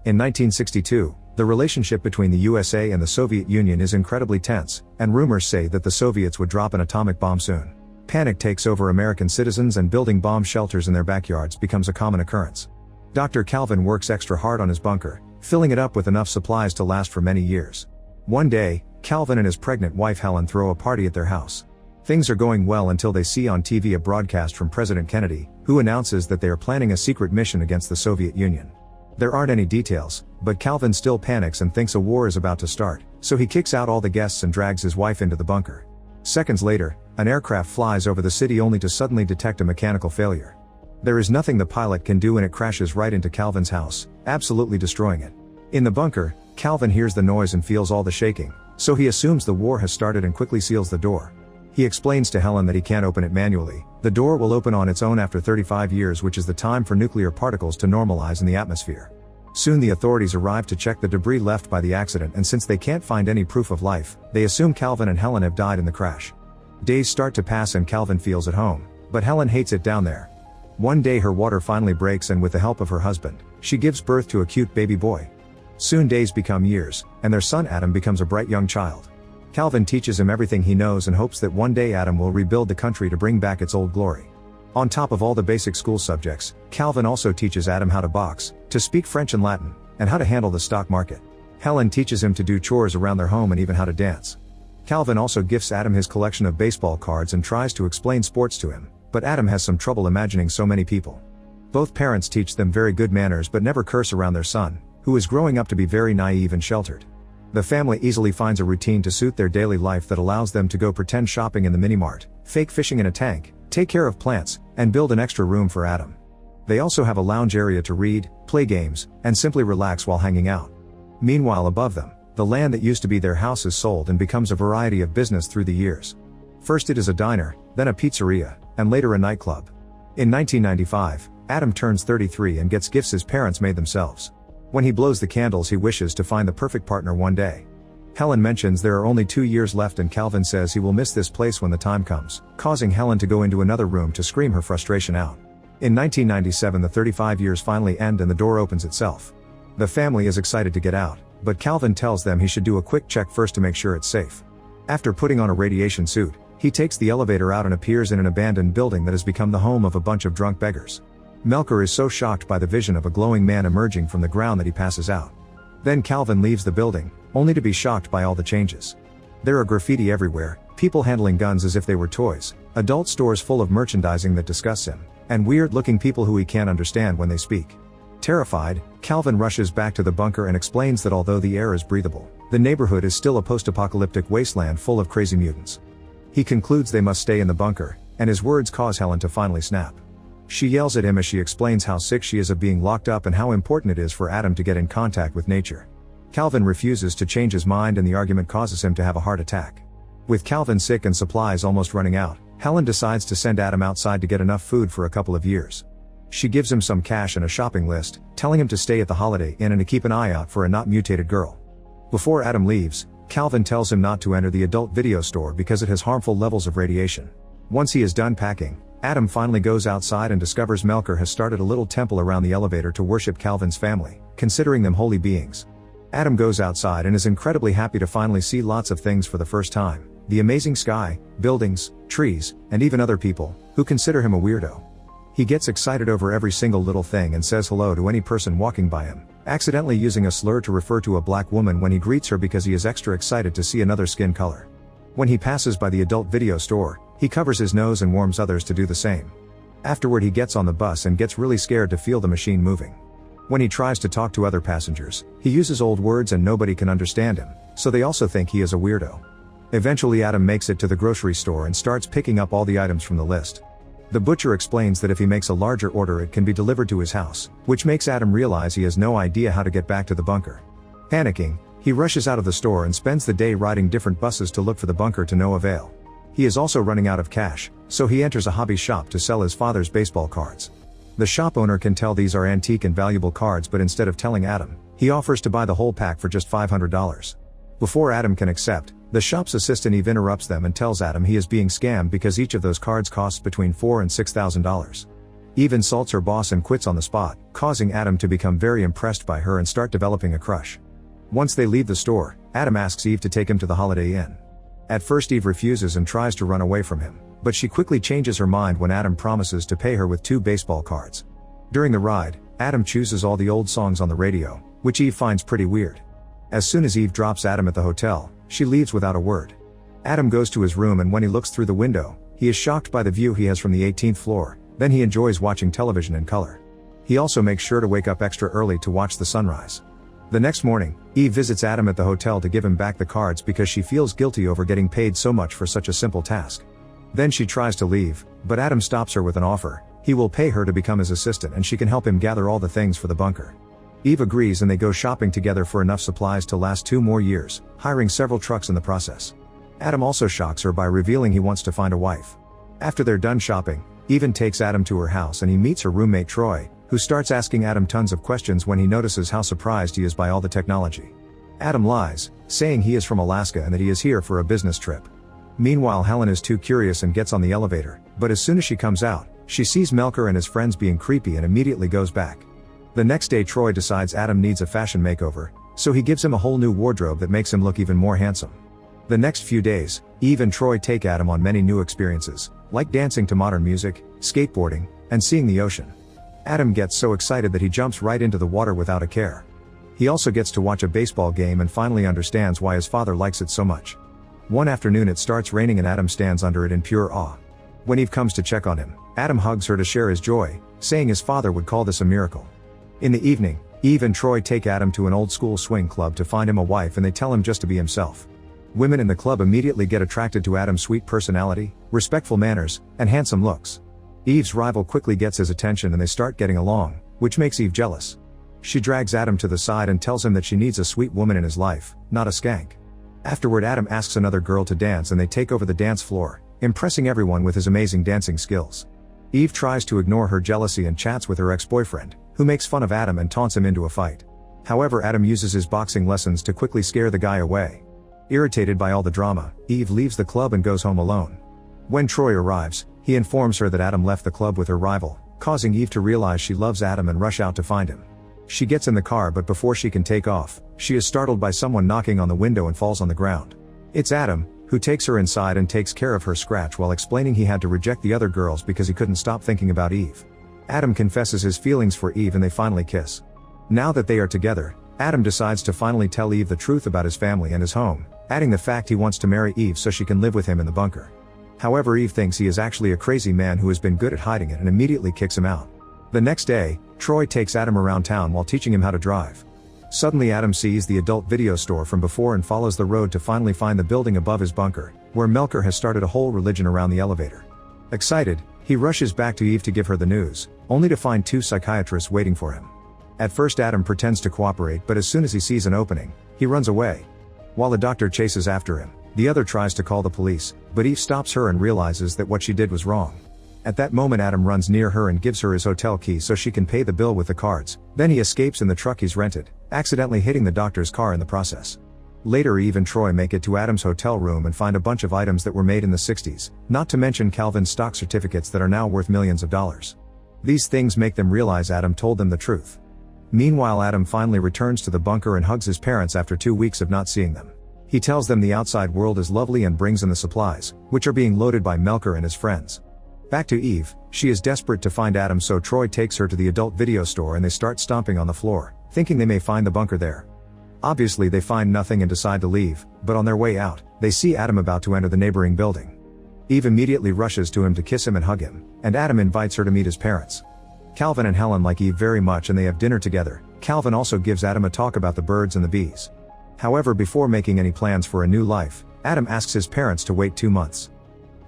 In 1962, the relationship between the USA and the Soviet Union is incredibly tense, and rumors say that the Soviets would drop an atomic bomb soon. Panic takes over American citizens and building bomb shelters in their backyards becomes a common occurrence. Dr. Calvin works extra hard on his bunker, filling it up with enough supplies to last for many years. One day, Calvin and his pregnant wife Helen throw a party at their house. Things are going well until they see on TV a broadcast from President Kennedy, who announces that they are planning a secret mission against the Soviet Union. There aren't any details, but Calvin still panics and thinks a war is about to start, so he kicks out all the guests and drags his wife into the bunker. Seconds later, an aircraft flies over the city only to suddenly detect a mechanical failure. There is nothing the pilot can do and it crashes right into Calvin's house, absolutely destroying it. In the bunker, Calvin hears the noise and feels all the shaking, so he assumes the war has started and quickly seals the door. He explains to Helen that he can't open it manually. The door will open on its own after 35 years, which is the time for nuclear particles to normalize in the atmosphere. Soon the authorities arrive to check the debris left by the accident, and since they can't find any proof of life, they assume Calvin and Helen have died in the crash. Days start to pass and Calvin feels at home, but Helen hates it down there. One day her water finally breaks and with the help of her husband, she gives birth to a cute baby boy. Soon days become years, and their son Adam becomes a bright young child. Calvin teaches him everything he knows and hopes that one day Adam will rebuild the country to bring back its old glory. On top of all the basic school subjects, Calvin also teaches Adam how to box, to speak French and Latin, and how to handle the stock market. Helen teaches him to do chores around their home and even how to dance. Calvin also gifts Adam his collection of baseball cards and tries to explain sports to him, but Adam has some trouble imagining so many people. Both parents teach them very good manners but never curse around their son, who is growing up to be very naive and sheltered. The family easily finds a routine to suit their daily life that allows them to go pretend shopping in the mini-mart, fake fishing in a tank, take care of plants, and build an extra room for Adam. They also have a lounge area to read, play games, and simply relax while hanging out. Meanwhile, above them, the land that used to be their house is sold and becomes a variety of business through the years. First it is a diner, then a pizzeria, and later a nightclub. In 1995, Adam turns 33 and gets gifts his parents made themselves. When he blows the candles, he wishes to find the perfect partner one day. Helen mentions there are only 2 years left and Calvin says he will miss this place when the time comes, causing Helen to go into another room to scream her frustration out. In 1997 the 35 years finally end and the door opens itself. The family is excited to get out, but Calvin tells them he should do a quick check first to make sure it's safe. After putting on a radiation suit, he takes the elevator out and appears in an abandoned building that has become the home of a bunch of drunk beggars. Melker is so shocked by the vision of a glowing man emerging from the ground that he passes out. Then Calvin leaves the building, only to be shocked by all the changes. There are graffiti everywhere, people handling guns as if they were toys, adult stores full of merchandising that disgusts him, and weird-looking people who he can't understand when they speak. Terrified, Calvin rushes back to the bunker and explains that although the air is breathable, the neighborhood is still a post-apocalyptic wasteland full of crazy mutants. He concludes they must stay in the bunker, and his words cause Helen to finally snap. She yells at him as she explains how sick she is of being locked up and how important it is for Adam to get in contact with nature. Calvin refuses to change his mind and the argument causes him to have a heart attack. With Calvin sick and supplies almost running out, Helen decides to send Adam outside to get enough food for a couple of years. She gives him some cash and a shopping list, telling him to stay at the Holiday Inn and to keep an eye out for a not mutated girl. Before Adam leaves, Calvin tells him not to enter the adult video store because it has harmful levels of radiation. Once he is done packing, Adam finally goes outside and discovers Melker has started a little temple around the elevator to worship Calvin's family, considering them holy beings. Adam goes outside and is incredibly happy to finally see lots of things for the first time, the amazing sky, buildings, trees, and even other people, who consider him a weirdo. He gets excited over every single little thing and says hello to any person walking by him, accidentally using a slur to refer to a black woman when he greets her because he is extra excited to see another skin color. When he passes by the adult video store, he covers his nose and warns others to do the same. Afterward he gets on the bus and gets really scared to feel the machine moving. When he tries to talk to other passengers, he uses old words and nobody can understand him, so they also think he is a weirdo. Eventually Adam makes it to the grocery store and starts picking up all the items from the list. The butcher explains that if he makes a larger order it can be delivered to his house, which makes Adam realize he has no idea how to get back to the bunker. Panicking, he rushes out of the store and spends the day riding different buses to look for the bunker to no avail. He is also running out of cash, so he enters a hobby shop to sell his father's baseball cards. The shop owner can tell these are antique and valuable cards, but instead of telling Adam, he offers to buy the whole pack for just $500. Before Adam can accept, the shop's assistant Eve interrupts them and tells Adam he is being scammed because each of those cards costs between $4,000 and $6,000. Eve insults her boss and quits on the spot, causing Adam to become very impressed by her and start developing a crush. Once they leave the store, Adam asks Eve to take him to the Holiday Inn. At first Eve refuses and tries to run away from him, but she quickly changes her mind when Adam promises to pay her with 2 baseball cards. During the ride, Adam chooses all the old songs on the radio, which Eve finds pretty weird. As soon as Eve drops Adam at the hotel, she leaves without a word. Adam goes to his room and when he looks through the window, he is shocked by the view he has from the 18th floor, then he enjoys watching television in color. He also makes sure to wake up extra early to watch the sunrise. The next morning, Eve visits Adam at the hotel to give him back the cards because she feels guilty over getting paid so much for such a simple task. Then she tries to leave, but Adam stops her with an offer. He will pay her to become his assistant and she can help him gather all the things for the bunker. Eve agrees and they go shopping together for enough supplies to last 2 more years, hiring several trucks in the process. Adam also shocks her by revealing he wants to find a wife. After they're done shopping, Eve takes Adam to her house and he meets her roommate Troy, who starts asking Adam tons of questions when he notices how surprised he is by all the technology. Adam lies, saying he is from Alaska and that he is here for a business trip. Meanwhile Helen is too curious and gets on the elevator, but as soon as she comes out, she sees Melker and his friends being creepy and immediately goes back. The next day Troy decides Adam needs a fashion makeover, so he gives him a whole new wardrobe that makes him look even more handsome. The next few days, Eve and Troy take Adam on many new experiences, like dancing to modern music, skateboarding, and seeing the ocean. Adam gets so excited that he jumps right into the water without a care. He also gets to watch a baseball game and finally understands why his father likes it so much. One afternoon it starts raining and Adam stands under it in pure awe. When Eve comes to check on him, Adam hugs her to share his joy, saying his father would call this a miracle. In the evening, Eve and Troy take Adam to an old school swing club to find him a wife and they tell him just to be himself. Women in the club immediately get attracted to Adam's sweet personality, respectful manners, and handsome looks. Eve's rival quickly gets his attention and they start getting along, which makes Eve jealous. She drags Adam to the side and tells him that she needs a sweet woman in his life, not a skank. Afterward Adam asks another girl to dance and they take over the dance floor, impressing everyone with his amazing dancing skills. Eve tries to ignore her jealousy and chats with her ex-boyfriend, who makes fun of Adam and taunts him into a fight. However, Adam uses his boxing lessons to quickly scare the guy away. Irritated by all the drama, Eve leaves the club and goes home alone. When Troy arrives, he informs her that Adam left the club with her rival, causing Eve to realize she loves Adam and rush out to find him. She gets in the car but before she can take off, she is startled by someone knocking on the window and falls on the ground. It's Adam, who takes her inside and takes care of her scratch while explaining he had to reject the other girls because he couldn't stop thinking about Eve. Adam confesses his feelings for Eve and they finally kiss. Now that they are together, Adam decides to finally tell Eve the truth about his family and his home, adding the fact he wants to marry Eve so she can live with him in the bunker. However, Eve thinks he is actually a crazy man who has been good at hiding it and immediately kicks him out. The next day, Troy takes Adam around town while teaching him how to drive. Suddenly Adam sees the adult video store from before and follows the road to finally find the building above his bunker, where Melker has started a whole religion around the elevator. Excited, he rushes back to Eve to give her the news, only to find 2 psychiatrists waiting for him. At first Adam pretends to cooperate but as soon as he sees an opening, he runs away. While the doctor chases after him, the other tries to call the police, but Eve stops her and realizes that what she did was wrong. At that moment Adam runs near her and gives her his hotel key so she can pay the bill with the cards, then he escapes in the truck he's rented, accidentally hitting the doctor's car in the process. Later Eve and Troy make it to Adam's hotel room and find a bunch of items that were made in the 60s, not to mention Calvin's stock certificates that are now worth millions of dollars. These things make them realize Adam told them the truth. Meanwhile Adam finally returns to the bunker and hugs his parents after 2 weeks of not seeing them. He tells them the outside world is lovely and brings in the supplies, which are being loaded by Melker and his friends. Back to Eve, she is desperate to find Adam so Troy takes her to the adult video store and they start stomping on the floor, thinking they may find the bunker there. Obviously they find nothing and decide to leave, but on their way out, they see Adam about to enter the neighboring building. Eve immediately rushes to him to kiss him and hug him, and Adam invites her to meet his parents. Calvin and Helen like Eve very much and they have dinner together. Calvin also gives Adam a talk about the birds and the bees. However, before making any plans for a new life, Adam asks his parents to wait 2 months.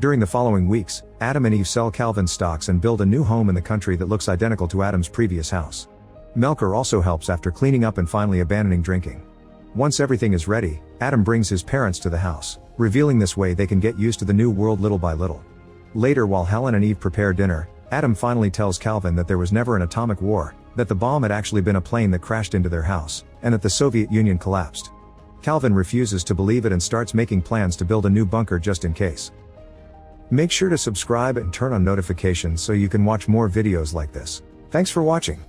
During the following weeks, Adam and Eve sell Calvin's stocks and build a new home in the country that looks identical to Adam's previous house. Melker also helps after cleaning up and finally abandoning drinking. Once everything is ready, Adam brings his parents to the house, revealing this way they can get used to the new world little by little. Later, while Helen and Eve prepare dinner, Adam finally tells Calvin that there was never an atomic war, that the bomb had actually been a plane that crashed into their house, and that the Soviet Union collapsed. Calvin refuses to believe it and starts making plans to build a new bunker just in case. Make sure to subscribe and turn on notifications so you can watch more videos like this. Thanks for watching.